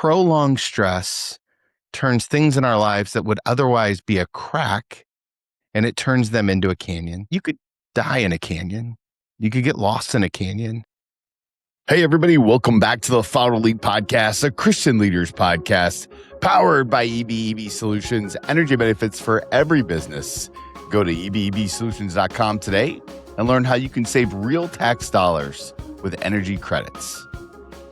Prolonged stress turns things in our lives that would otherwise be a crack, and it turns them into a canyon. You could die in a canyon. You could get lost in a canyon. Hey, everybody. Welcome back to the Follow Lead Podcast, a Christian leaders podcast powered by EBEB Solutions, energy benefits for every business. Go to ebebsolutions.com today and learn how you can save real tax dollars with energy credits.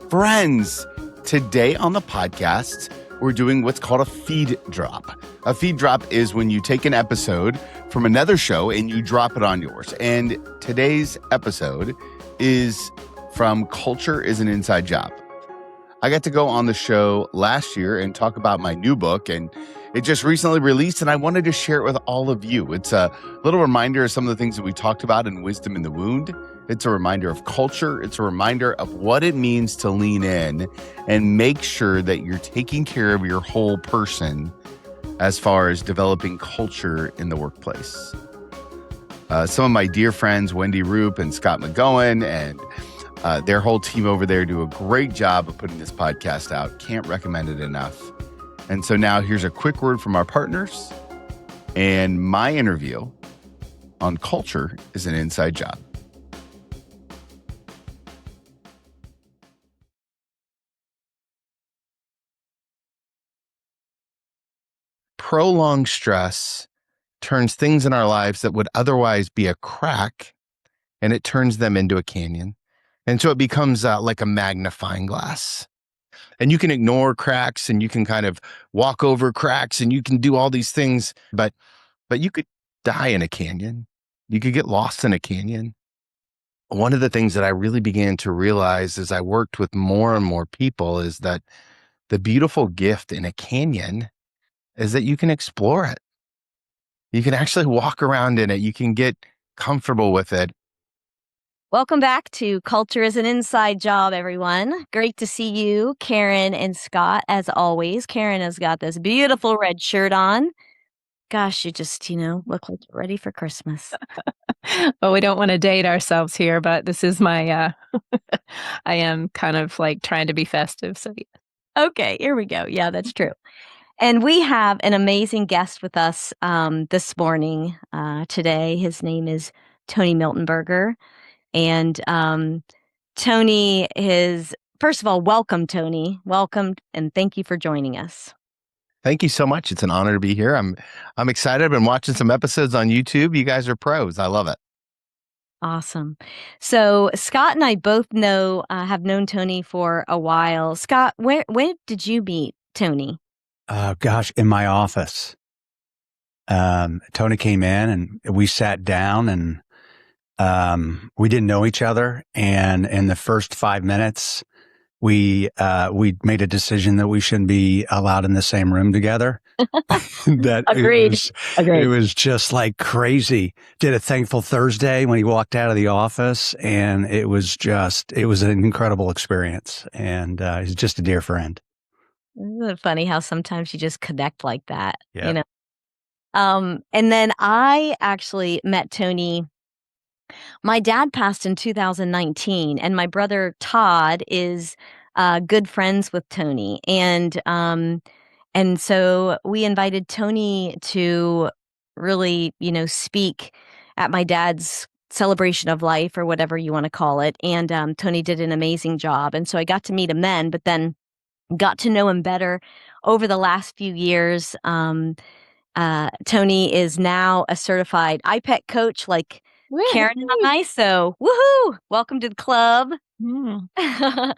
Friends, today on the podcast, we're doing what's called a feed drop. A feed drop is when you take an episode from another show and you drop it on yours. And today's episode is from Culture is an Inside Job. I got to go on the show last year and talk about my new book, and it just recently released, and I wanted to share it with all of you. It's a little reminder of some of the things that we talked about in Wisdom in the Wound. It's a reminder of culture. It's a reminder of what it means to lean in and make sure that you're taking care of your whole person as far as developing culture in the workplace. Some of my dear friends, Wendy Roop and Scott McGowan, and their whole team over there do a great job of putting this podcast out. Can't recommend it enough. And so now here's a quick word from our partners and my interview on Culture is an Inside Job. Prolonged stress turns things in our lives that would otherwise be a crack, and it turns them into a canyon. And so it becomes like a magnifying glass. And you can ignore cracks and you can kind of walk over cracks and you can do all these things, but you could die in a canyon. You could get lost in a canyon. One of the things that I really began to realize as I worked with more and more people is that the beautiful gift in a canyon is that you can explore it. You can actually walk around in it. You can get comfortable with it. Welcome back to Culture is an Inside Job, everyone. Great to see you, Karen and Scott, as always. Karen has got this beautiful red shirt on. Gosh, you just, look like you're ready for Christmas. Well, we don't want to date ourselves here, but this is my, I am kind of like trying to be festive. So yeah. Okay, here we go. Yeah, that's true. And we have an amazing guest with us this morning, today. His name is Tony Miltenberger. And Tony is, first of all, welcome, Tony. Welcome, and thank you for joining us. Thank you so much. It's an honor to be here. I'm excited. I've been watching some episodes on YouTube. You guys are pros. I love it. Awesome. So Scott and I both have known Tony for a while. Scott, when did you meet Tony? In my office. Tony came in and we sat down and we didn't know each other. And in the first 5 minutes, we made a decision that we shouldn't be allowed in the same room together. Agreed. It was just like crazy. Did a Thankful Thursday when he walked out of the office, and it was an incredible experience. And he's just a dear friend. Isn't it funny how sometimes you just connect like that? Yeah. And then I actually met Tony. My dad passed in 2019, and my brother Todd is good friends with Tony. And so we invited Tony to really, speak at my dad's celebration of life, or whatever you want to call it. And Tony did an amazing job. And so I got to meet him then, but then got to know him better over the last few years. Tony is now a certified IPEC coach, like Woo-hoo. Karen and I. So, woohoo! Welcome to the club.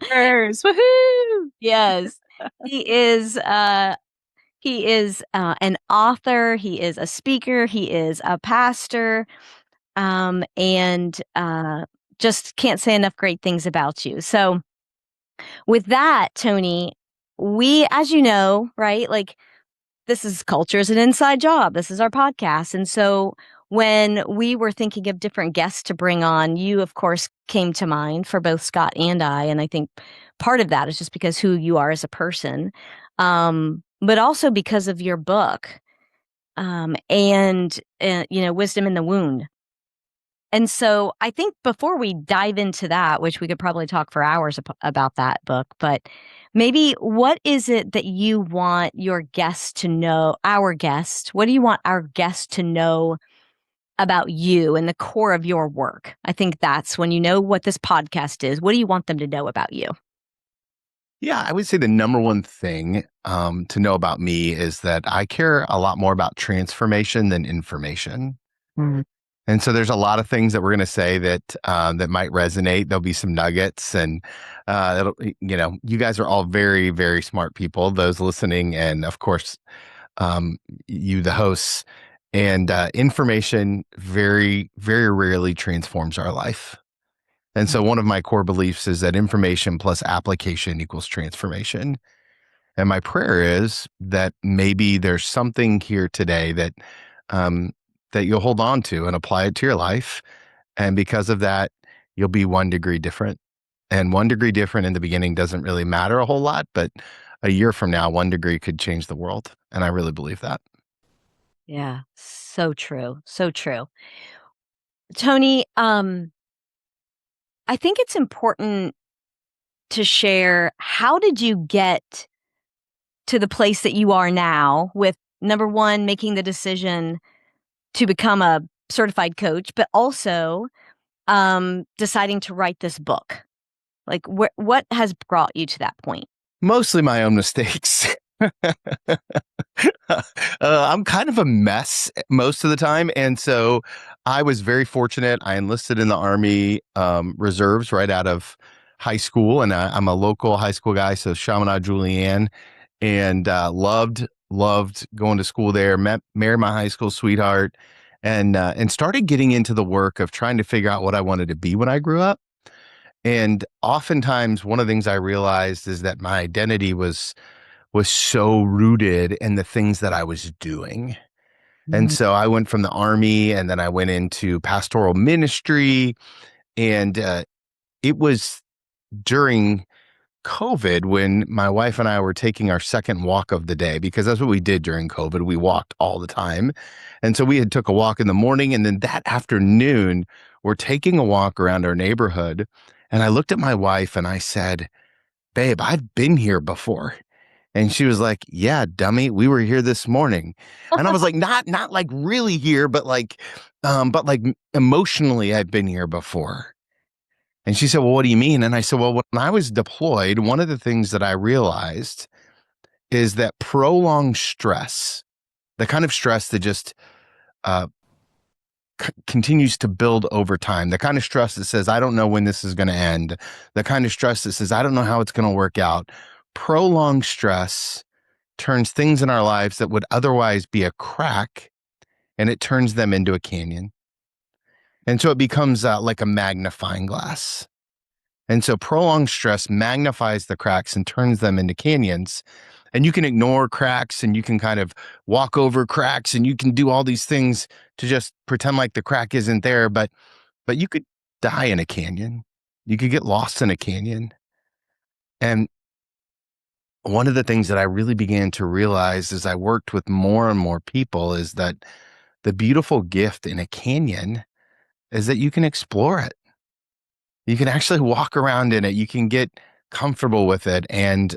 Cheers. Woohoo! Yes, he is. He is an author. He is a speaker. He is a pastor, and just can't say enough great things about you. So, with that, Tony, we, as you know, right, like, this is Culture is an Inside Job. This is our podcast. And so when we were thinking of different guests to bring on, you, of course, came to mind for both Scott and I. And I think part of that is just because who you are as a person, but also because of your book, and Wisdom in the Wound. And so I think before we dive into that, which we could probably talk for hours about that book, but maybe what is it that you want your guests to know, our guest? What do you want our guests to know about you and the core of your work? I think that's when you know what this podcast is. What do you want them to know about you? Yeah, I would say the number one thing to know about me is that I care a lot more about transformation than information. Mm. And so there's a lot of things that we're going to say that that might resonate. There'll be some nuggets, and you guys are all very, very smart people. Those listening, and of course, you, the hosts, and information very, very rarely transforms our life. And so one of my core beliefs is that information plus application equals transformation. And my prayer is that maybe there's something here today that that you'll hold on to and apply it to your life. And because of that, you'll be 1 degree different. And 1 degree different in the beginning doesn't really matter a whole lot, but a year from now, 1 degree could change the world. And I really believe that. Yeah, so true. So true. Tony, I think it's important to share, how did you get to the place that you are now with, number one, making the decision to become a certified coach, but also deciding to write this book? Like, what has brought you to that point? Mostly my own mistakes. I'm kind of a mess most of the time. And so I was very fortunate. I enlisted in the Army Reserves right out of high school. And I'm a local high school guy, so Chaminade Julienne, and loved going to school there, married my high school sweetheart, and started getting into the work of trying to figure out what I wanted to be when I grew up. And oftentimes one of the things I realized is that my identity was so rooted in the things that I was doing. And so I went from the Army, and then I went into pastoral ministry. And it was during COVID when my wife and I were taking our second walk of the day, because that's what we did during COVID. We walked all the time. And so we had took a walk in the morning, and then that afternoon we're taking a walk around our neighborhood. And I looked at my wife and I said, "Babe, I've been here before." And she was like, "Yeah, dummy, we were here this morning." And I was like, not like really here, but like emotionally I've been here before. And she said, "Well, what do you mean?" And I said, "Well, when I was deployed, one of the things that I realized is that prolonged stress, the kind of stress that just uh, continues to build over time, the kind of stress that says, I don't know when this is going to end, the kind of stress that says, I don't know how it's going to work out. Prolonged stress turns things in our lives that would otherwise be a crack, and it turns them into a canyon. And so it becomes like a magnifying glass. And so prolonged stress magnifies the cracks and turns them into canyons. And you can ignore cracks, and you can kind of walk over cracks, and you can do all these things to just pretend like the crack isn't there. But you could die in a canyon. You could get lost in a canyon. And one of the things that I really began to realize as I worked with more and more people is that the beautiful gift in a canyon is that you can explore it. You can actually walk around in it. You can get comfortable with it. And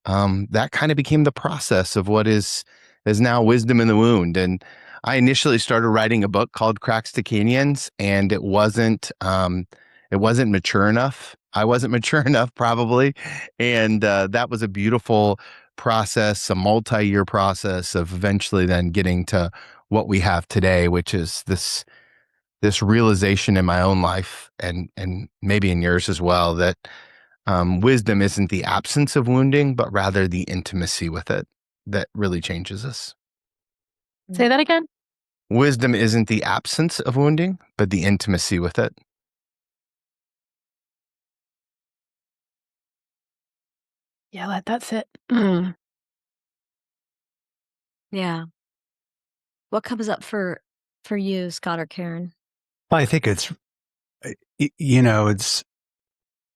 that kind of became the process of what is now Wisdom in the Wound. And I initially started writing a book called Cracks to Canyons, and it wasn't mature enough. I wasn't mature enough, probably. And that was a beautiful process, a multi-year process of eventually then getting to what we have today, which is this realization in my own life, and maybe in yours as well, that wisdom isn't the absence of wounding, but rather the intimacy with it that really changes us. Say that again. Wisdom isn't the absence of wounding, but the intimacy with it. Yeah, that's it. Yeah. What comes up for you, Scott or Karen? Well, I think it's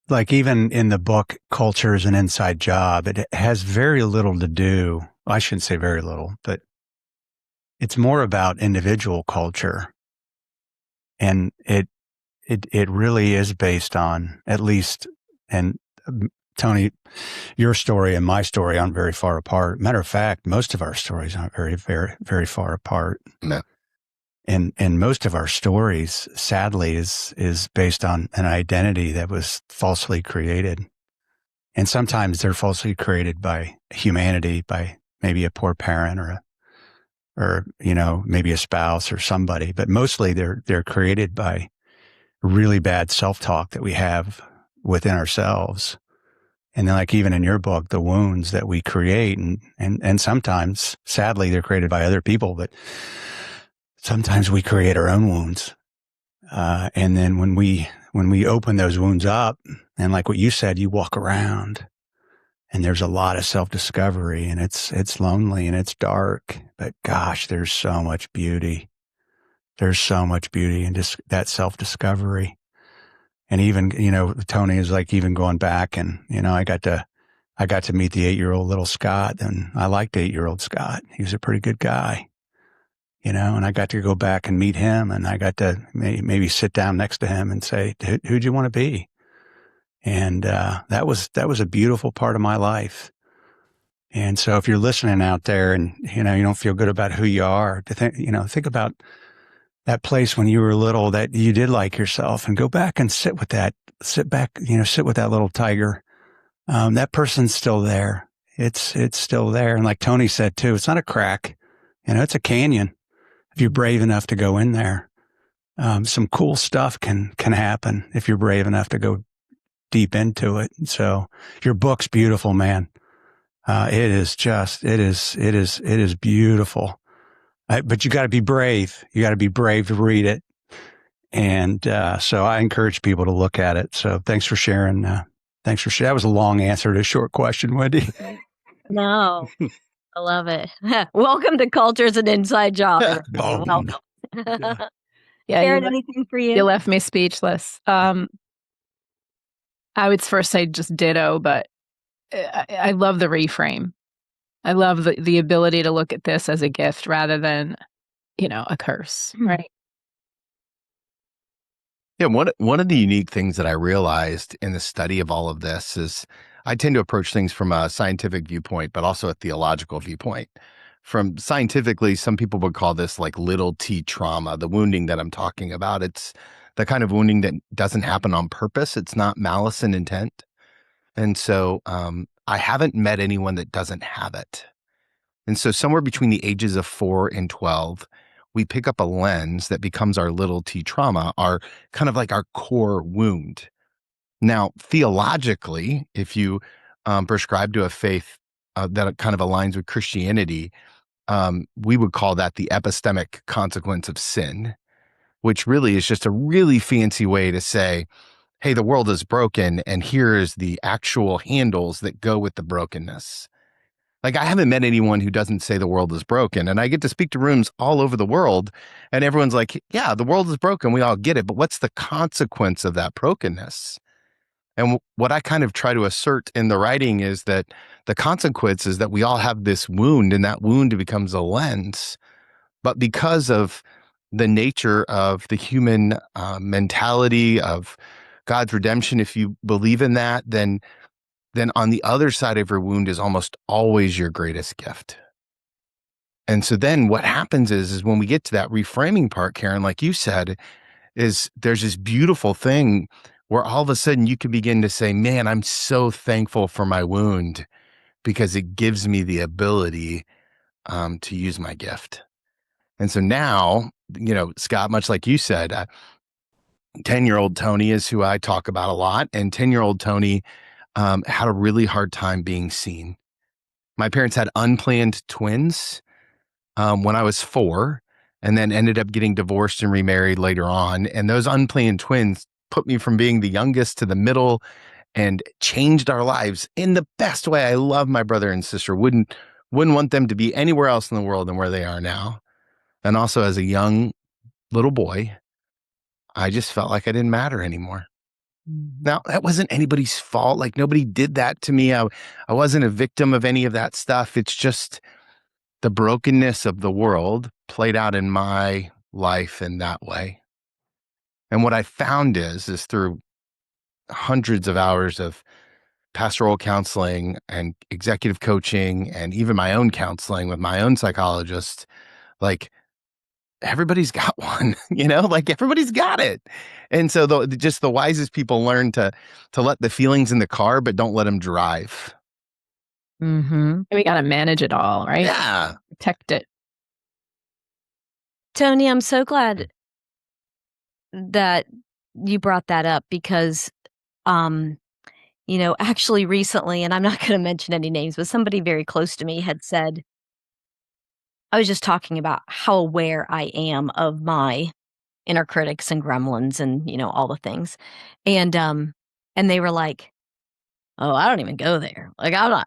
like, even in the book, Culture is an Inside Job, it has very little to do. I shouldn't say very little, but it's more about individual culture. And it really is based on, at least, and Tony, your story and my story aren't very far apart. Matter of fact, most of our stories aren't very, very, very far apart. No. And most of our stories, sadly, is based on an identity that was falsely created. And sometimes they're falsely created by humanity, by maybe a poor parent or maybe a spouse or somebody. But mostly they're created by really bad self-talk that we have within ourselves. And then, like, even in your book, the wounds that we create, and sometimes, sadly, they're created by other people, but sometimes we create our own wounds. And then when we open those wounds up, and like what you said, you walk around and there's a lot of self-discovery, and it's lonely and it's dark, but gosh, there's so much beauty. There's so much beauty in just that self-discovery. And even, Tony is like even going back and, I got to meet the 8-year-old little Scott, and I liked 8-year-old Scott. He was a pretty good guy, and I got to go back and meet him, and I got to maybe sit down next to him and say, who'd you want to be? And, that was a beautiful part of my life. And so if you're listening out there and, you don't feel good about who you are, think about that place when you were little that you did like yourself, and go back and sit with that little tiger. That person's still there. It's still there. And like Tony said too, it's not a crack, it's a canyon. If you're brave enough to go in there, some cool stuff can happen if you're brave enough to go deep into it. So your book's beautiful, man. It is beautiful. But you got to be brave. You got to be brave to read it. And so I encourage people to look at it. So thanks for sharing. That was a long answer to a short question, Wendy. No, I love it. Welcome to Culture's an Inside Job. Welcome. Yeah, Karen, anything for you? You left me speechless. I would first say just ditto, but I love the reframe. I love the ability to look at this as a gift rather than, a curse, right? Yeah, one of the unique things that I realized in the study of all of this is I tend to approach things from a scientific viewpoint, but also a theological viewpoint. From scientifically, some people would call this like little t trauma, the wounding that I'm talking about. It's the kind of wounding that doesn't happen on purpose. It's not malice and intent. And so I haven't met anyone that doesn't have it. And so somewhere between the ages of 4 and 12, we pick up a lens that becomes our little t trauma, our kind of like our core wound. Now, theologically, if you prescribe to a faith that kind of aligns with Christianity, we would call that the epistemic consequence of sin, which really is just a really fancy way to say, hey, the world is broken, and here is the actual handles that go with the brokenness. Like, I haven't met anyone who doesn't say the world is broken, and I get to speak to rooms all over the world, and everyone's like, yeah, the world is broken. We all get it, but what's the consequence of that brokenness? And what I kind of try to assert in the writing is that the consequence is that we all have this wound, and that wound becomes a lens. But because of the nature of the human mentality of God's redemption, if you believe in that, then on the other side of your wound is almost always your greatest gift. And so then what happens is when we get to that reframing part, Karen, like you said, is there's this beautiful thing where all of a sudden you can begin to say, man, I'm so thankful for my wound because it gives me the ability to use my gift. And so now, Scott, much like you said, 10-year-old Tony is who I talk about a lot. And 10-year-old Tony had a really hard time being seen. My parents had unplanned twins when I was 4, and then ended up getting divorced and remarried later on. And those unplanned twins put me from being the youngest to the middle and changed our lives in the best way. I love my brother and sister. Wouldn't want them to be anywhere else in the world than where they are now. And also as a young little boy, I just felt like I didn't matter anymore. Now, that wasn't anybody's fault. Like, nobody did that to me. I wasn't a victim of any of that stuff. It's just the brokenness of the world played out in my life in that way. And what I found is through hundreds of hours of pastoral counseling and executive coaching and even my own counseling with my own psychologist, like everybody's got one, like everybody's got it. And so just the wisest people learn to let the feelings in the car, but don't let them drive. Mm-hmm. We got to manage it all, right? Yeah. Protect it. Tony, I'm so glad that you brought that up because, actually recently, and I'm not going to mention any names, but somebody very close to me had said, I was just talking about how aware I am of my inner critics and gremlins and, all the things. And they were like, oh, I don't even go there. Like, I'm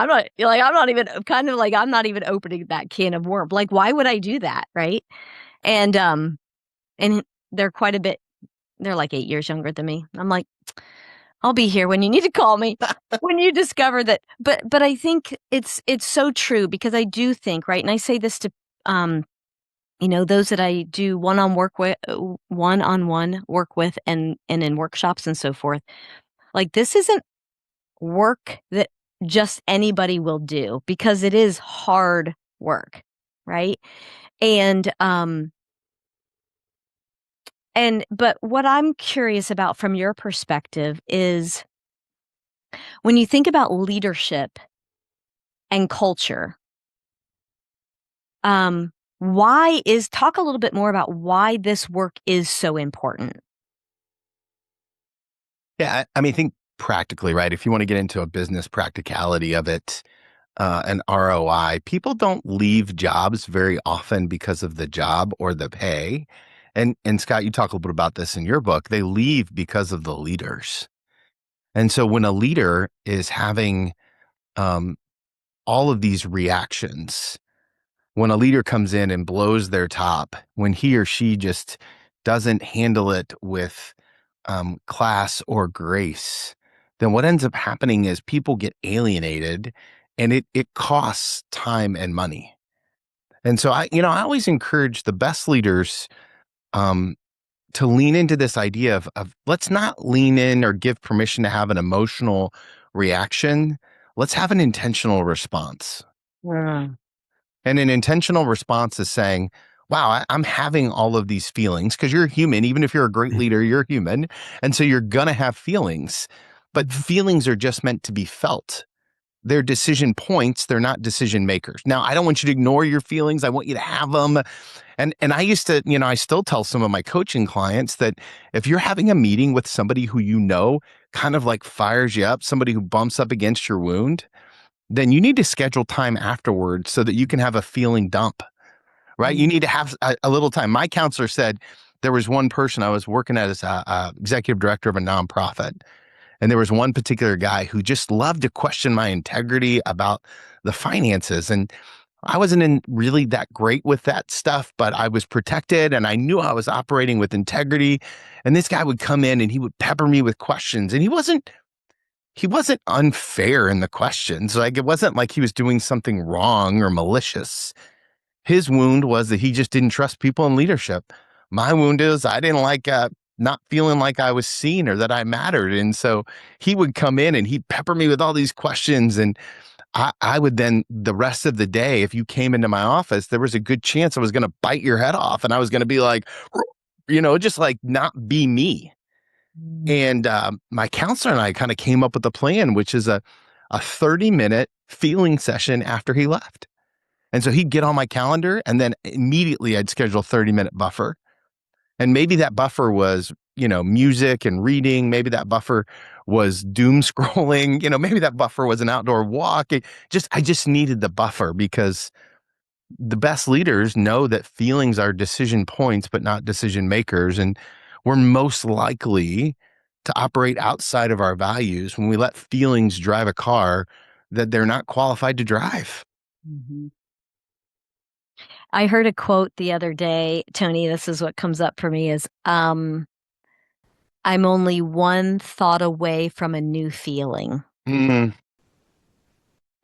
not even kind of like, I'm not even opening that can of worms. Like, why would I do that? Right. And they're quite a bit, they're like 8 years younger than me. I'm like, I'll be here when you need to call me, when you discover that. But I think it's so true because I do think, right. And I say this to, those that I do one-on-one work with and in workshops and so forth. Like, this isn't work that just anybody will do because it is hard work, right? And but what I'm curious about from your perspective is when you think about leadership and culture, talk a little bit more about why this work is so important. Yeah. I mean, I think practically, right? If you want to get into a business practicality of it, an ROI, people don't leave jobs very often because of the job or the pay. And Scott, you talk a little bit about this in your book. They leave because of the leaders. And so when a leader is having all of these reactions, when a leader comes in and blows their top, when he or she just doesn't handle it with class or grace, then what ends up happening is people get alienated and it costs time and money. And so I always encourage the best leaders to lean into this idea of let's not lean in or give permission to have an emotional reaction. Let's have an intentional response. Yeah. And an intentional response is saying, wow, I'm having all of these feelings because you're human. Even if you're a great leader, you're human. And so you're going to have feelings, but feelings are just meant to be felt. They're decision points. They're not decision makers. Now, I don't want you to ignore your feelings. I want you to have them. And I used to, I still tell some of my coaching clients that if you're having a meeting with somebody who kind of like fires you up, somebody who bumps up against your wound, then you need to schedule time afterwards so that you can have a feeling dump, right? You need to have a little time. My counselor said there was one person I was working at as a executive director of a nonprofit. And there was one particular guy who just loved to question my integrity about the finances. And I wasn't in really that great with that stuff, but I was protected and I knew I was operating with integrity. And this guy would come in and he would pepper me with questions. And he wasn't unfair in the questions. Like, it wasn't like he was doing something wrong or malicious. His wound was that he just didn't trust people in leadership. My wound is I didn't like not feeling like I was seen or that I mattered. And so he would come in and he'd pepper me with all these questions. And I would then, the rest of the day, if you came into my office, there was a good chance I was going to bite your head off. And I was going to be like, just like not be me. And my counselor and I kind of came up with a plan, which is a 30-minute feeling session after he left. And so he'd get on my calendar and then immediately I'd schedule a 30-minute buffer. And maybe that buffer was, music and reading. Maybe that buffer was doom scrolling. Maybe that buffer was an outdoor walk. I just needed the buffer because the best leaders know that feelings are decision points, but not decision makers. And we're most likely to operate outside of our values when we let feelings drive a car that they're not qualified to drive. Mm-hmm. I heard a quote the other day, Tony, this is what comes up for me is, I'm only one thought away from a new feeling. Mm.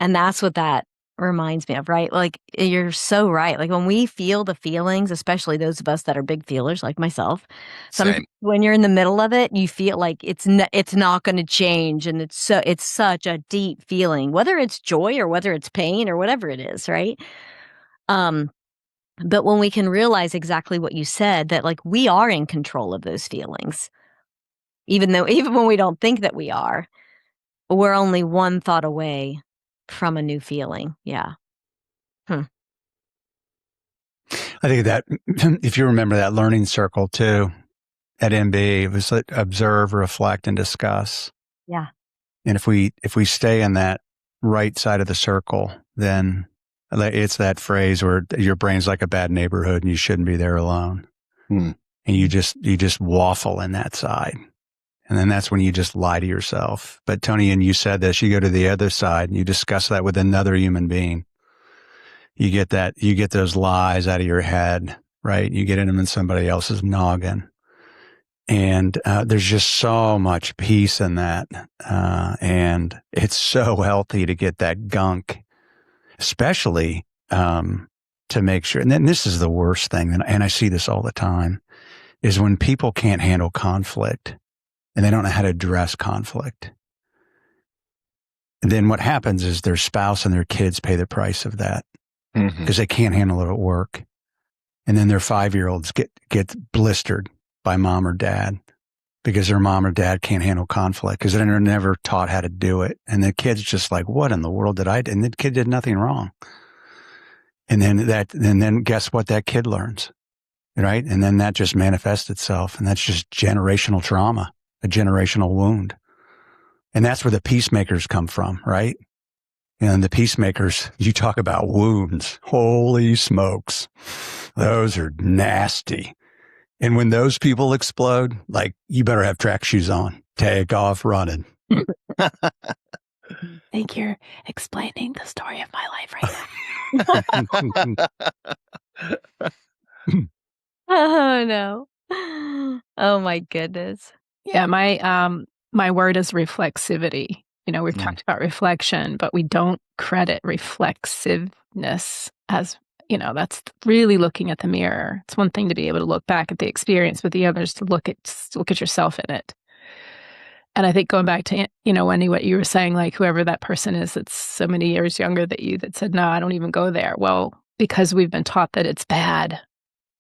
And that's what that reminds me of, right? Like, you're so right. Like, when we feel the feelings, especially those of us that are big feelers like myself, Same. when you're in the middle of it, you feel like it's not going to change, and it's such a deep feeling, whether it's joy or whether it's pain or whatever it is, right? But when we can realize exactly what you said, that like we are in control of those feelings, even when we don't think that we are, we're only one thought away from a new feeling. Yeah. I think that if you remember that learning circle too at MB, it was like observe, reflect, and discuss. Yeah. And if we stay in that right side of the circle, then it's that phrase where your brain's like a bad neighborhood and you shouldn't be there alone. And you just waffle in that side. And then that's when you just lie to yourself. But Tony, and you said this, you go to the other side and you discuss that with another human being. You get those lies out of your head, right? You get them in somebody else's noggin. And there's just so much peace in that. And it's so healthy to get that gunk, especially to make sure. And then this is the worst thing, and I see this all the time, is when people can't handle conflict and they don't know how to address conflict. And then what happens is their spouse and their kids pay the price of that because they can't handle it at work. And then their 5-year-olds get blistered by mom or dad because their mom or dad can't handle conflict because they're never taught how to do it. And the kid's just like, what in the world did I do? And the kid did nothing wrong. And then guess what that kid learns, right? And then that just manifests itself. And that's just generational trauma, a generational wound. And that's where the peacemakers come from, right? And the peacemakers, you talk about wounds. Holy smokes. Those are nasty. And when those people explode, like, you better have track shoes on. Take off running. I think you're explaining the story of my life right now. Oh no. Oh my goodness. Yeah, my word is reflexivity. We've talked about reflection, but we don't credit reflexiveness as, that's really looking at the mirror. It's one thing to be able to look back at the experience, but the other is to look at yourself in it. And I think going back to, Wendy, what you were saying, like whoever that person is that's so many years younger than you that said, no, I don't even go there. Well, because we've been taught that it's bad.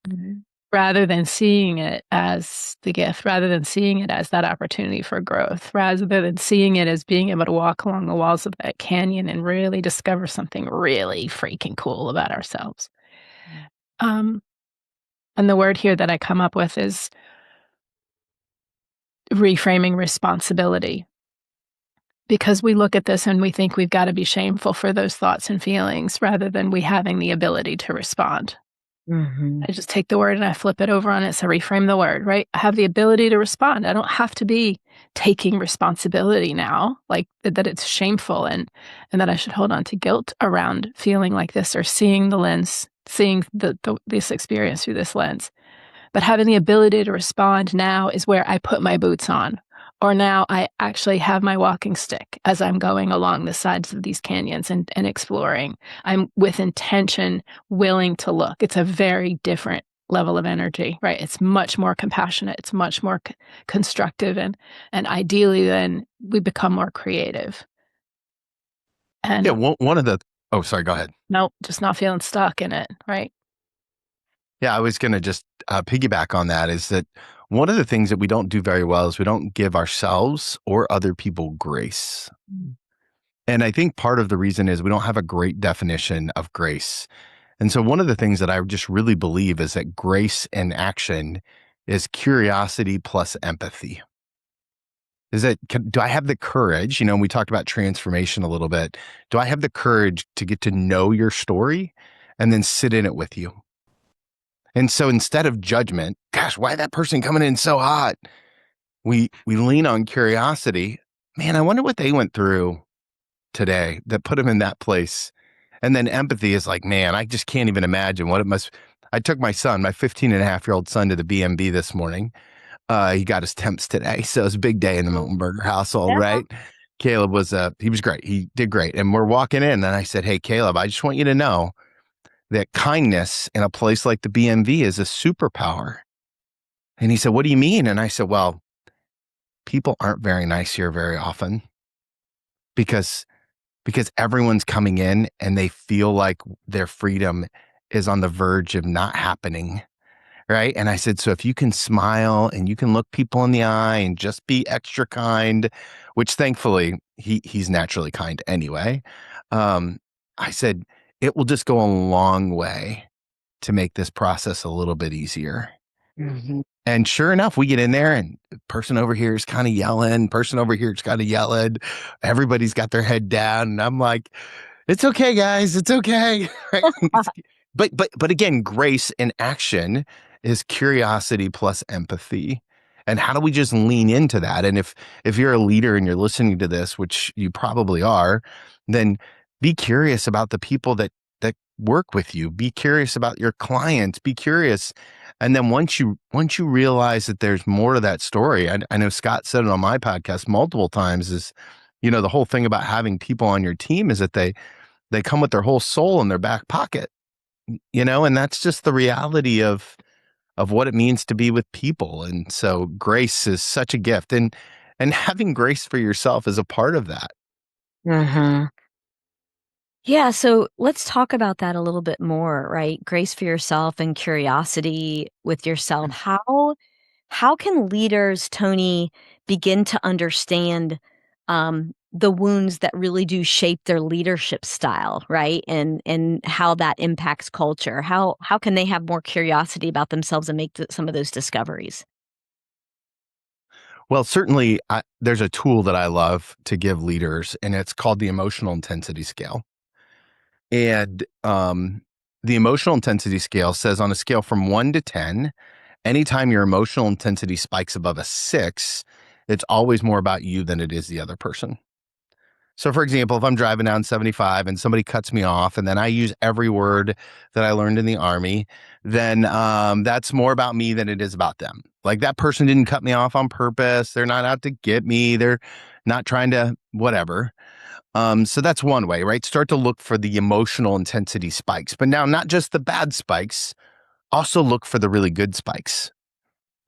Mm-hmm. Rather than seeing it as the gift, rather than seeing it as that opportunity for growth, rather than seeing it as being able to walk along the walls of that canyon and really discover something really freaking cool about ourselves. And the word here that I come up with is reframing responsibility. Because we look at this and we think we've got to be shameful for those thoughts and feelings rather than we having the ability to respond. Mm-hmm. I just take the word and I flip it over on it. So reframe the word, right? I have the ability to respond. I don't have to be taking responsibility now, like that it's shameful and that I should hold on to guilt around feeling like this or seeing the lens, seeing this experience through this lens. But having the ability to respond now is where I put my boots on. Or now I actually have my walking stick as I'm going along the sides of these canyons and exploring. I'm with intention willing to look. It's a very different level of energy, right? It's much more compassionate. It's much more constructive. And ideally then we become more creative. And yeah, one of the... Oh, sorry, go ahead. Nope, just not feeling stuck in it, right? Yeah, I was going to just piggyback on that is that one of the things that we don't do very well is we don't give ourselves or other people grace. And I think part of the reason is we don't have a great definition of grace. And so one of the things that I just really believe is that grace in action is curiosity plus empathy. Is that, do I have the courage? We talked about transformation a little bit. Do I have the courage to get to know your story and then sit in it with you? And so instead of judgment, gosh, why that person coming in so hot? We lean on curiosity. Man, I wonder what they went through today that put them in that place. And then empathy is like, man, I just can't even imagine what it must. I took my 15-and-a-half-year-old son to the BMB this morning. He got his temps today. So it was a big day in the Miltenberger household, right? Caleb he was great. He did great. And we're walking in and I said, hey, Caleb, I just want you to know that kindness in a place like the BMV is a superpower. And he said, what do you mean? And I said, well, people aren't very nice here very often because everyone's coming in and they feel like their freedom is on the verge of not happening. Right. And I said, so if you can smile and you can look people in the eye and just be extra kind, which thankfully he's naturally kind anyway. I said, it will just go a long way to make this process a little bit easier. Mm-hmm. And sure enough, we get in there and the person over here is kind of yelling, person over here is kind of yelling. Everybody's got their head down. And I'm like, it's okay, guys. It's okay. Right? But again, grace in action is curiosity plus empathy. And how do we just lean into that? And if you're a leader and you're listening to this, which you probably are, then be curious about the people that work with you. Be curious about your clients. Be curious. And then once you realize that there's more to that story, I know Scott said it on my podcast multiple times, is, the whole thing about having people on your team is that they come with their whole soul in their back pocket, and that's just the reality of what it means to be with people. And so grace is such a gift, and having grace for yourself is a part of that. Mm-hmm. Yeah, so let's talk about that a little bit more, right? Grace for yourself and curiosity with yourself. How can leaders, Tony, begin to understand the wounds that really do shape their leadership style, right? And how that impacts culture? How can they have more curiosity about themselves and make some of those discoveries? Well, certainly there's a tool that I love to give leaders, and it's called the emotional intensity scale. And the emotional intensity scale says on a scale from 1 to 10, anytime your emotional intensity spikes above a 6, it's always more about you than it is the other person. So, for example, if I'm driving down 75 and somebody cuts me off and then I use every word that I learned in the Army, then that's more about me than it is about them. Like, that person didn't cut me off on purpose. They're not out to get me. They're not trying to whatever. So that's one way, right? Start to look for the emotional intensity spikes. But now, not just the bad spikes, also look for the really good spikes.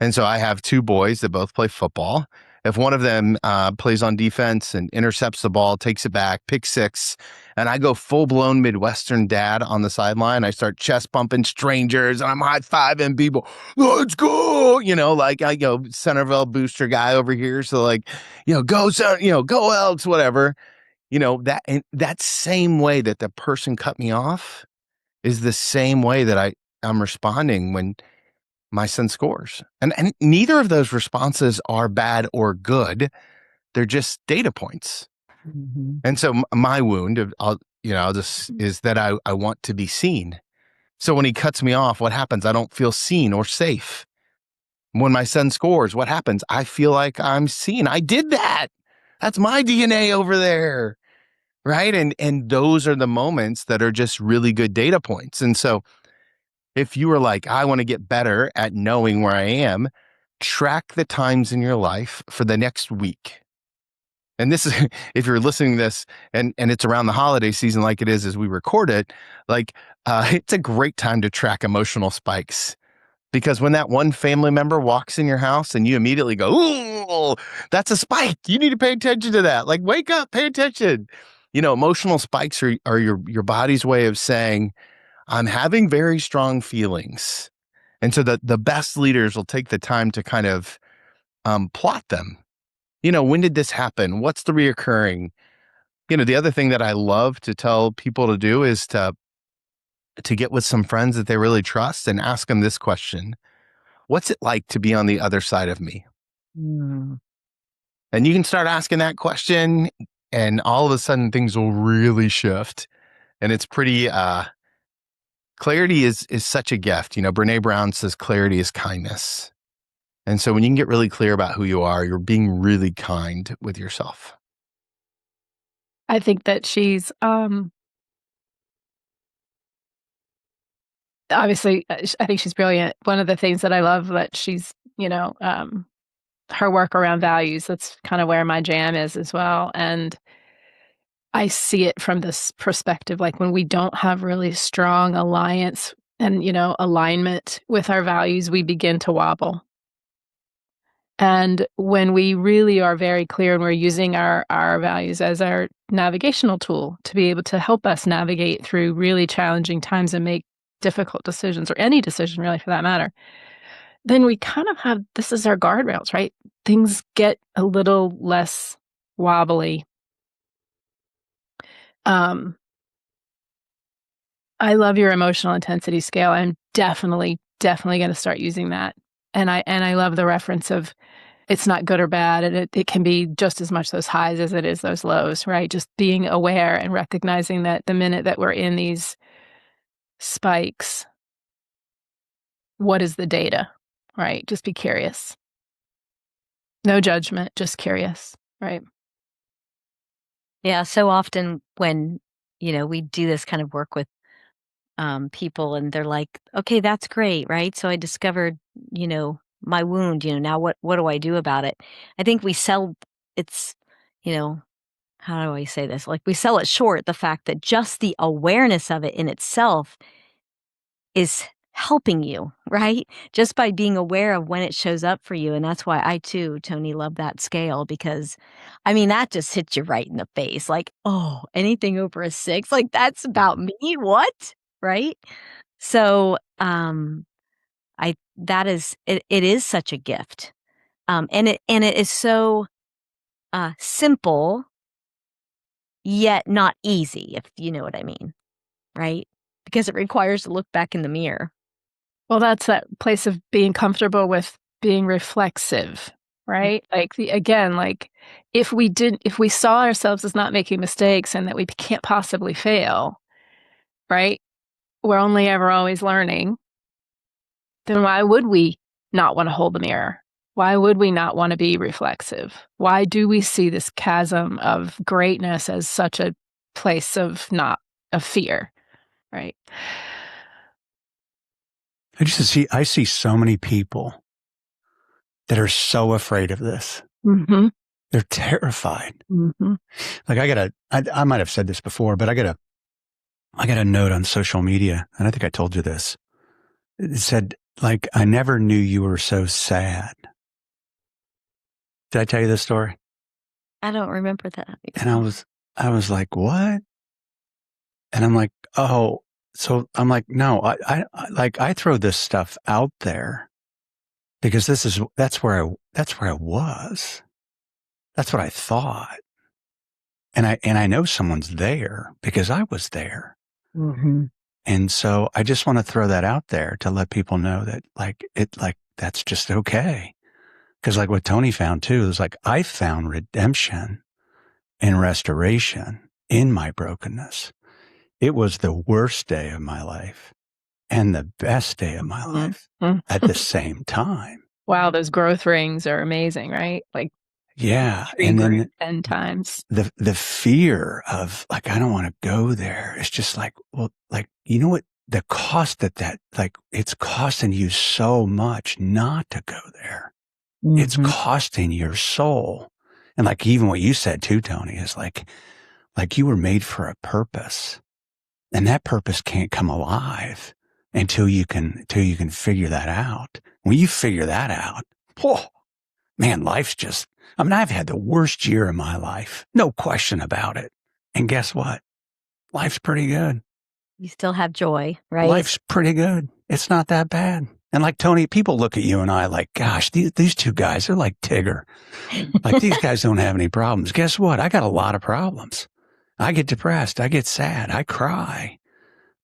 And so I have two boys that both play football. If one of them plays on defense and intercepts the ball, takes it back, pick six, and I go full-blown Midwestern dad on the sideline, I start chest bumping strangers, and I'm high-fiving people. Let's go! Like I go Centerville booster guy over here. So like, go, go Elks, whatever. That same way that the person cut me off is the same way that I'm responding when my son scores. And neither of those responses are bad or good. They're just data points. Mm-hmm. And so my wound is that I want to be seen. So when he cuts me off, what happens? I don't feel seen or safe. When my son scores, what happens? I feel like I'm seen. I did that. That's my DNA over there. Right. And those are the moments that are just really good data points. And so if you were like, I want to get better at knowing where I am, track the times in your life for the next week. And this is, if you're listening to this and it's around the holiday season, like it is as we record it, like it's a great time to track emotional spikes. Because when that one family member walks in your house and you immediately go, ooh, that's a spike. You need to pay attention to that. Like, wake up, pay attention. Emotional spikes are your body's way of saying, I'm having very strong feelings. And so the best leaders will take the time to kind of plot them. When did this happen? What's the reoccurring? The other thing that I love to tell people to do is to get with some friends that they really trust and ask them this question. What's it like to be on the other side of me? Mm. And you can start asking that question and all of a sudden things will really shift. And it's pretty, clarity is such a gift. Brene Brown says clarity is kindness. And so when you can get really clear about who you are, you're being really kind with yourself. I think that she's obviously, I think she's brilliant. One of the things that I love that she's, her work around values. That's kind of where my jam is as well. And I see it from this perspective, like when we don't have really strong alliance and, alignment with our values, we begin to wobble. And when we really are very clear and we're using our values as our navigational tool to be able to help us navigate through really challenging times and make difficult decisions, or any decision really for that matter, then we kind of have, this is our guardrails, right? Things get a little less wobbly. I love your emotional intensity scale. I'm definitely going to start using that. And I love the reference of it's not good or bad, and it can be just as much those highs as it is those lows, right? Just being aware and recognizing that the minute that we're in these spikes, what is the data, right? Just be curious. No judgment, just curious, right? Yeah, so often when, we do this kind of work with people and they're like, okay, that's great, right? So I discovered, my wound, now what do I do about it? I think we sell it's, how do I say this? Like we sell it short, the fact that just the awareness of it in itself is helping you, right? Just by being aware of when it shows up for you. And that's why I too, Tony, love that scale, because that just hits you right in the face. Like, oh, anything over a 6, like that's about me. What? Right? So, it is such a gift. And it is so simple, yet not easy, if you know what I mean, right? Because it requires to look back in the mirror. Well, that's that place of being comfortable with being reflexive, right? Like if we saw ourselves as not making mistakes and that we can't possibly fail, right? We're only ever always learning. Then why would we not want to hold the mirror? Why would we not want to be reflexive? Why do we see this chasm of greatness as such a place of fear, right? I see so many people that are so afraid of this. Mm-hmm. They're terrified. Mm-hmm. Like I might have said this before, but I got a note on social media, and I think I told you this. It said, like, I never knew you were so sad. Did I tell you this story? I don't remember that. And I was like, what? And I'm like, oh, so I'm like, no, I throw this stuff out there because that's where I was. That's what I thought. And I know someone's there because I was there. Mm-hmm. And so I just want to throw that out there to let people know that that's just okay. Because like what Tony found too, is like I found redemption and restoration in my brokenness. It was the worst day of my life and the best day of my life at the same time. Wow, those growth rings are amazing, right? Like, yeah, and then 10 times. The fear of like I don't want to go there. It's just like, well, like you know what the cost that like it's costing you so much not to go there. Mm-hmm. It's costing your soul, and like even what you said too, Tony, is like you were made for a purpose. And that purpose can't come alive until you can figure that out. When you figure that out, oh, man, life's just, I've had the worst year of my life. No question about it. And guess what? Life's pretty good. You still have joy, right? Life's pretty good. It's not that bad. And like Tony, people look at you and I like, gosh, these two guys, they're like Tigger. Like these guys don't have any problems. Guess what? I got a lot of problems. I get depressed. I get sad. I cry.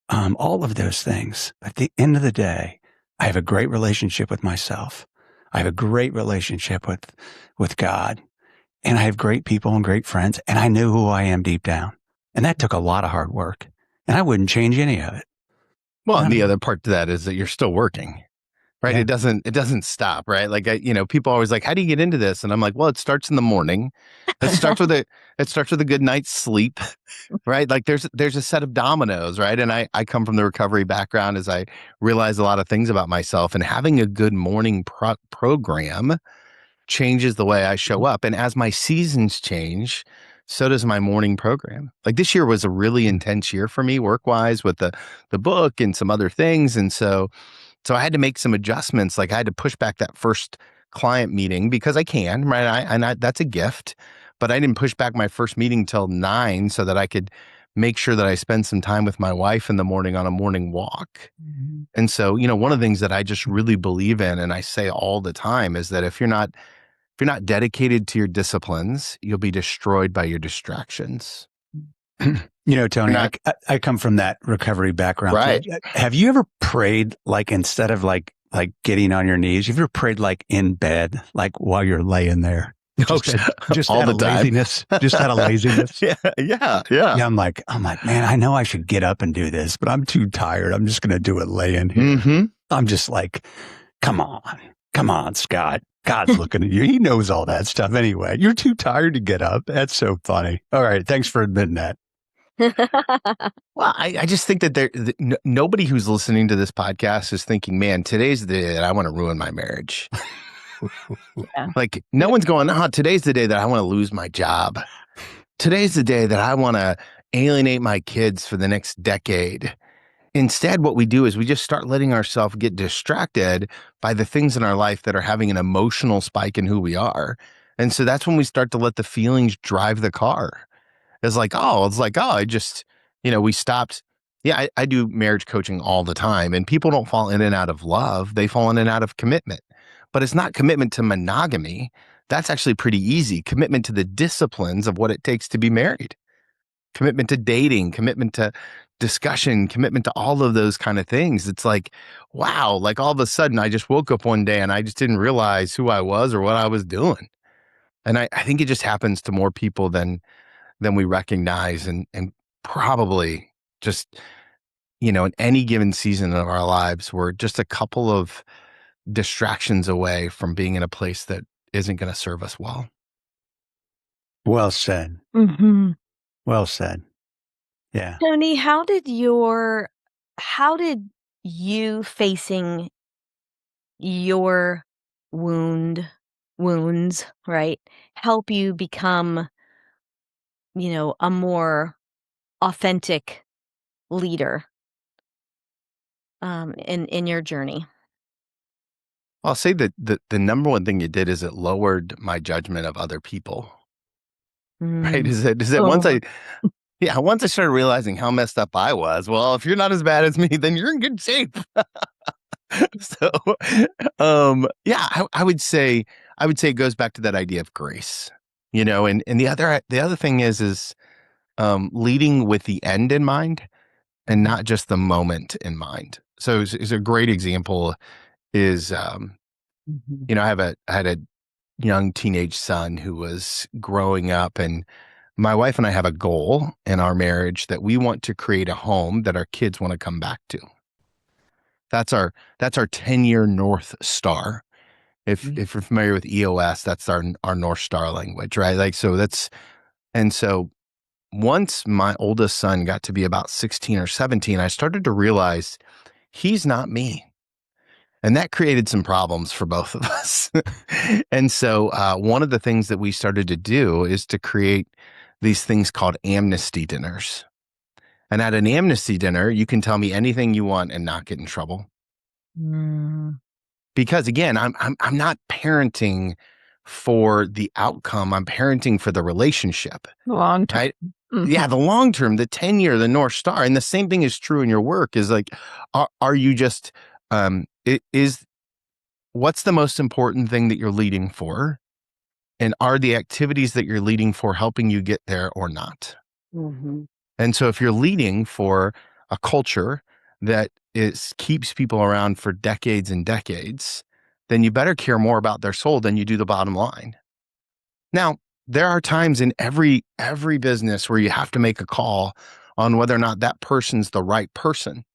All of those things. At the end of the day, I have a great relationship with myself. I have a great relationship with God. And I have great people and great friends. And I know who I am deep down. And that took a lot of hard work. And I wouldn't change any of it. Well, and the other part to that is that you're still working. Right. Yeah. It doesn't stop. Right. Like, people are always like, how do you get into this? And I'm like, well, it starts in the morning. It starts with a good night's sleep. Right. Like there's a set of dominoes. Right. And I come from the recovery background as I realize a lot of things about myself, and having a good morning program changes the way I show up. And as my seasons change, so does my morning program. Like this year was a really intense year for me work-wise with the book and some other things. And so I had to make some adjustments. Like I had to push back that first client meeting because I can, right? That's a gift, but I didn't push back my first meeting till 9 so that I could make sure that I spend some time with my wife in the morning on a morning walk. Mm-hmm. And so, one of the things that I just really believe in, and I say all the time, is that if you're not dedicated to your disciplines, you'll be destroyed by your distractions. Tony, I come from that recovery background. Right. Too. Have you ever prayed like instead of like getting on your knees, have you ever prayed like in bed, like while you're laying there? Just all out the of time. Laziness. Just out of laziness. Yeah. I'm like, man, I know I should get up and do this, but I'm too tired. I'm just going to do it laying here. Mm-hmm. I'm just like, come on, Scott. God's looking at you. He knows all that stuff anyway. You're too tired to get up. That's so funny. All right. Thanks for admitting that. Well, I just think that nobody who's listening to this podcast is thinking, man, today's the day that I want to ruin my marriage. Yeah. Like no one's going, today's the day that I want to lose my job. Today's the day that I want to alienate my kids for the next decade. Instead, what we do is we just start letting ourselves get distracted by the things in our life that are having an emotional spike in who we are. And so that's when we start to let the feelings drive the car. I just, we stopped. Yeah, I do marriage coaching all the time, and people don't fall in and out of love. They fall in and out of commitment. But it's not commitment to monogamy. That's actually pretty easy. Commitment to the disciplines of what it takes to be married. Commitment to dating, commitment to discussion, commitment to all of those kind of things. It's like, wow, like all of a sudden I just woke up one day and I just didn't realize who I was or what I was doing. And I think it just happens to more people than we recognize, and probably just, in any given season of our lives, we're just a couple of distractions away from being in a place that isn't going to serve us well. Well said. Mm-hmm. Well said. Yeah. Tony, how did you facing your wounds, right, help you become, a more authentic leader in your journey? I'll say that the number one thing it did is it lowered my judgment of other people. Right? Is that once I started realizing how messed up I was, well, if you're not as bad as me, then you're in good shape. So, I would say it goes back to that idea of grace, and the other thing is leading with the end in mind and not just the moment in mind. So is a great example is, I had a young teenage son who was growing up, and my wife and I have a goal in our marriage that we want to create a home that our kids want to come back to. That's our 10-year North Star. If you're familiar with EOS, that's our North Star language, right? So once my oldest son got to be about 16 or 17, I started to realize he's not me. And that created some problems for both of us. And so one of the things that we started to do is to create these things called amnesty dinners. And at an amnesty dinner, you can tell me anything you want and not get in trouble. Because again, I'm not parenting for the outcome. I'm parenting for the relationship. Long term. Right? Mm-hmm. Yeah, the long term, the 10-year, the North Star. And the same thing is true in your work is like, are you just, what's the most important thing that you're leading for? And are the activities that you're leading for helping you get there or not? Mm-hmm. And so if you're leading for a culture that keeps people around for decades and decades, then you better care more about their soul than you do the bottom line. Now, there are times in every business where you have to make a call on whether or not that person's the right person.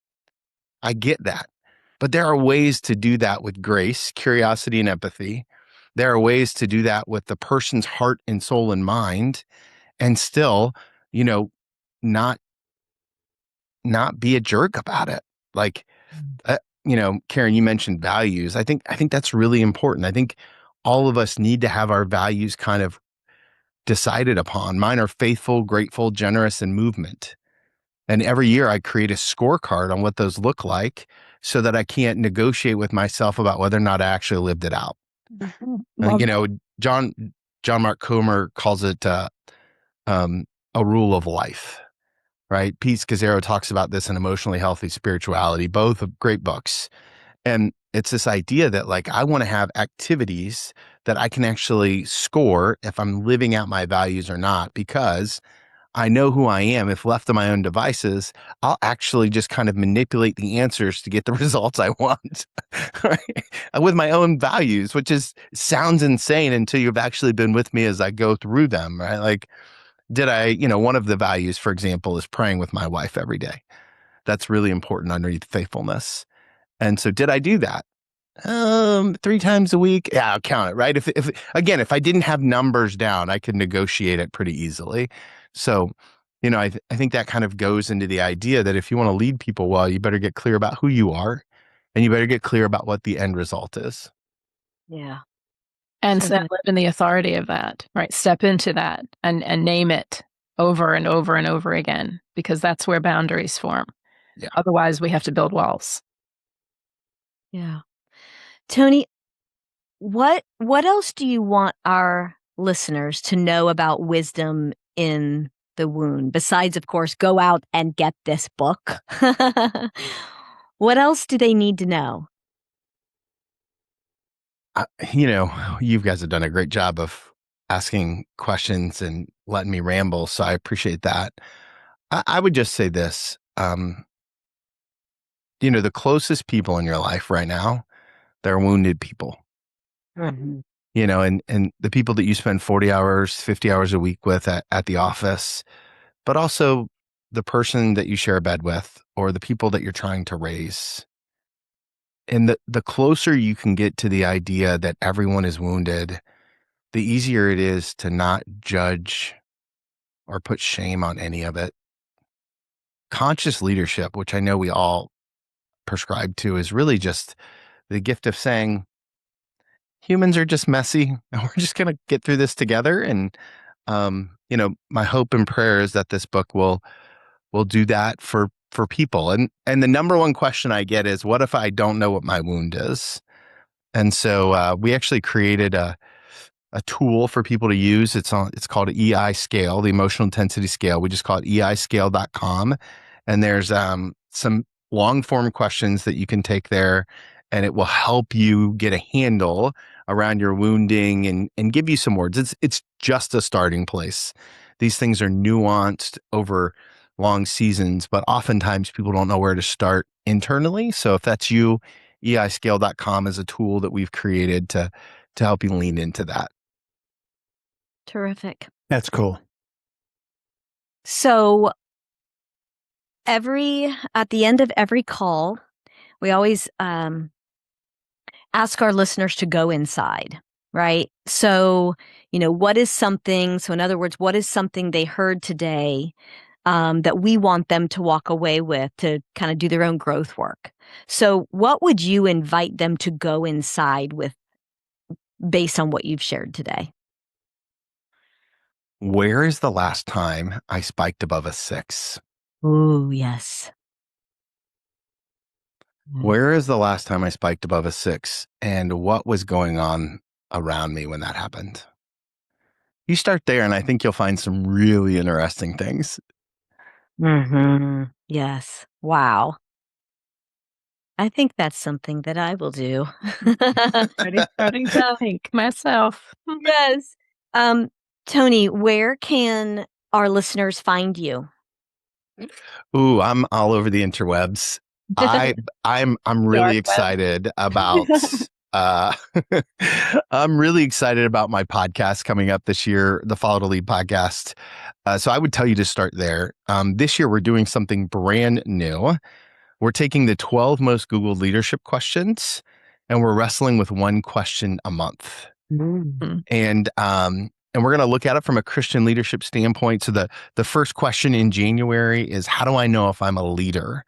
I get that. But there are ways to do that with grace, curiosity, and empathy. There are ways to do that with the person's heart and soul and mind, and still, not be a jerk about it. Like, Karen, you mentioned values. I think that's really important. I think all of us need to have our values kind of decided upon. Mine are faithful, grateful, generous, and movement. And every year I create a scorecard on what those look like so that I can't negotiate with myself about whether or not I actually lived it out. Love John Mark Comer calls it a rule of life, right? Pete Scazzaro talks about this in Emotionally Healthy Spirituality, both great books. And it's this idea that like, I want to have activities that I can actually score if I'm living out my values or not, because I know who I am. If left to my own devices, I'll actually just kind of manipulate the answers to get the results I want, right? With my own values, which sounds insane until you've actually been with me as I go through them, right? Like, one of the values, for example, is praying with my wife every day. That's really important underneath faithfulness. And so did I do that? 3 times a week. Yeah, I'll count it, right? If I didn't have numbers down, I could negotiate it pretty easily. So, I think that kind of goes into the idea that if you want to lead people well, you better get clear about who you are, and you better get clear about what the end result is. Yeah. And So so good. live in the authority of that, right? Step into that and name it over and over and over again, because that's where boundaries form. Yeah. Otherwise, we have to build walls. Yeah. Tony, what else do you want our listeners to know about wisdom in the wound, besides, of course, go out and get this book? What else do they need to know? You guys have done a great job of asking questions and letting me ramble, so I appreciate that. I would just say this, the closest people in your life right now, they're wounded people. Mm-hmm. And the people that you spend 40 hours, 50 hours a week with at the office, but also the person that you share a bed with or the people that you're trying to raise. And the closer you can get to the idea that everyone is wounded, the easier it is to not judge or put shame on any of it. Conscious leadership, which I know we all prescribe to, is really just the gift of saying, humans are just messy and we're just going to get through this together. And, my hope and prayer is that this book will do that for people. And the number one question I get is, what if I don't know what my wound is? And so we actually created a tool for people to use. It's called EI Scale, the Emotional Intensity Scale. We just call it eiscale.com. And there's some long form questions that you can take there, and it will help you get a handle around your wounding and give you some words. It's just a starting place. These things are nuanced over long seasons, but oftentimes people don't know where to start internally. So if that's you, eiscale.com is a tool that we've created to help you lean into that. Terrific. That's cool. So at the end of every call, we always ask our listeners to go inside, right? So, what is something, so in other words, what is something they heard today that we want them to walk away with to kind of do their own growth work? So what would you invite them to go inside with based on what you've shared today? Where is the last time I spiked above a 6? Ooh, yes. Where is the last time I spiked above a 6? And what was going on around me when that happened? You start there, and I think you'll find some really interesting things. Mm-hmm. Yes. Wow. I think that's something that I will do. Starting to think myself. Yes. Tony, where can our listeners find you? Ooh, I'm all over the interwebs. I'm really excited about I'm really excited about my podcast coming up this year, the Follow to Lead podcast. So I would tell you to start there. This year we're doing something brand new. We're taking the 12 most Googled leadership questions, and we're wrestling with one question a month. Mm-hmm. And we're going to look at it from a Christian leadership standpoint. So the first question in January is, how do I know if I'm a leader?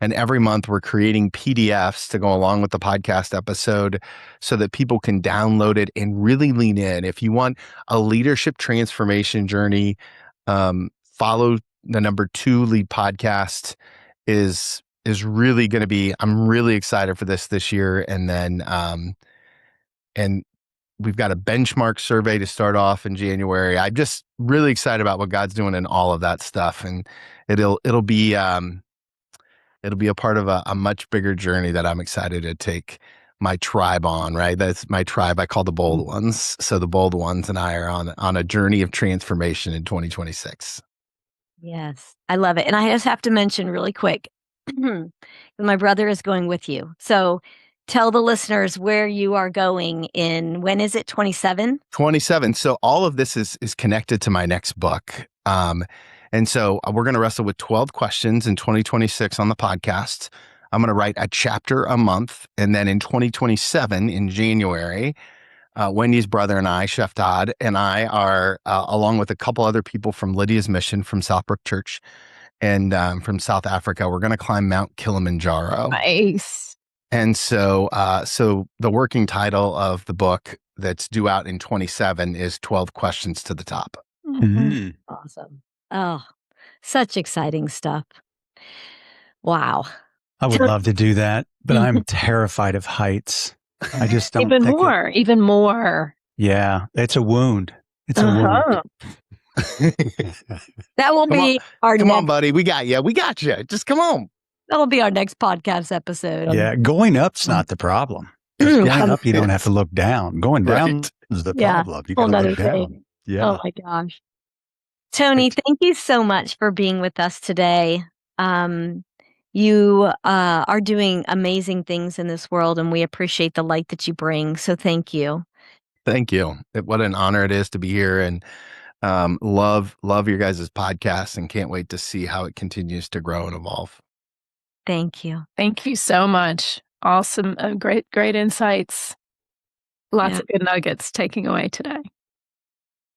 And every month we're creating PDFs to go along with the podcast episode so that people can download it and really lean in. If you want a leadership transformation journey, follow the number 2 lead podcast is really going to be, I'm really excited for this year. And then, and we've got a benchmark survey to start off in January. I'm just really excited about what God's doing in all of that stuff. And it'll be a part of a much bigger journey that I'm excited to take my tribe on, right? That's my tribe. I call the bold ones. So the bold ones and I are on a journey of transformation in 2026. Yes, I love it. And I just have to mention really quick, my brother is going with you. So tell the listeners where you are going in, when is it, 27? 27. So all of this is connected to my next book. And so we're going to wrestle with 12 questions in 2026 on the podcast. I'm going to write a chapter a month. And then in 2027, in January, Wendy's brother and I, Chef Todd, and I are, along with a couple other people from Lydia's Mission from Southbrook Church and from South Africa, we're going to climb Mount Kilimanjaro. Nice. And so the working title of the book that's due out in 27 is 12 Questions to the Top. Mm-hmm. Awesome. Oh, such exciting stuff. Wow. I would love to do that, but I'm terrified of heights. I just don't Even think more, even more. Yeah, it's a wound. It's a wound. That will be our Come next, on, buddy. We got you. We got you. Just come on. that'll be our next podcast episode. Yeah, going up's not the problem. 'Cause going up, you don't have to look down. Going down is the problem. You got to look down. Yeah. Oh my gosh. Tony, thank you so much for being with us today. You are doing amazing things in this world, and we appreciate the light that you bring. So thank you. Thank you. What an honor it is to be here, and love your guys' podcast, and can't wait to see how it continues to grow and evolve. Thank you. Thank you so much. Awesome. Great insights. Lots of good nuggets taking away today.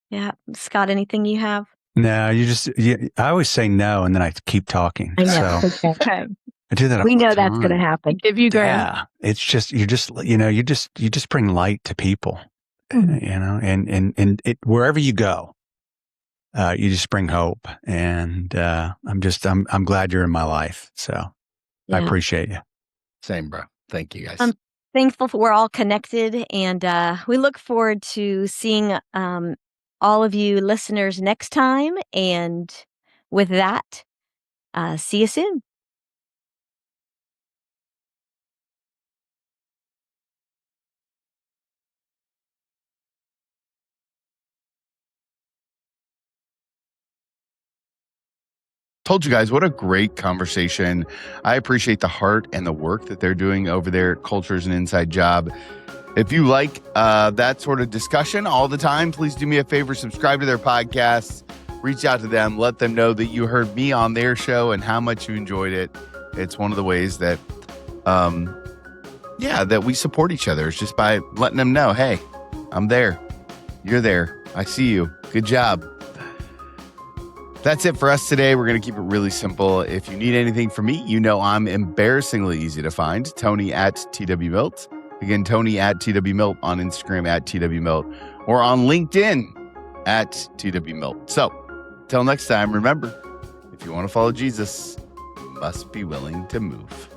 Yeah. Scott, anything you have? No, I always say no, and then I keep talking. I know. So Okay. I do that all We the know that's time. going to happen. Give you grace. Yeah, it's just you just bring light to people, and wherever you go, you just bring hope. And I'm glad you're in my life. So I appreciate you. Same, bro. Thank you, guys. I'm thankful we're all connected, and we look forward to seeing all of you listeners next time. And with that, see you soon. Told you guys, what a great conversation. I appreciate the heart and the work that they're doing over there at Culture's an Inside Job. If you like that sort of discussion all the time, please do me a favor, subscribe to their podcasts, reach out to them, let them know that you heard me on their show and how much you enjoyed it. It's one of the ways that, that we support each other, is just by letting them know, hey, I'm there. You're there. I see you. Good job. That's it for us today. We're going to keep it really simple. If you need anything from me, I'm embarrassingly easy to find. Tony at TWMilt. Again, Tony at TWMilt, on Instagram at TWMilt, or on LinkedIn at TWMilt. So, till next time, remember, if you want to follow Jesus, you must be willing to move.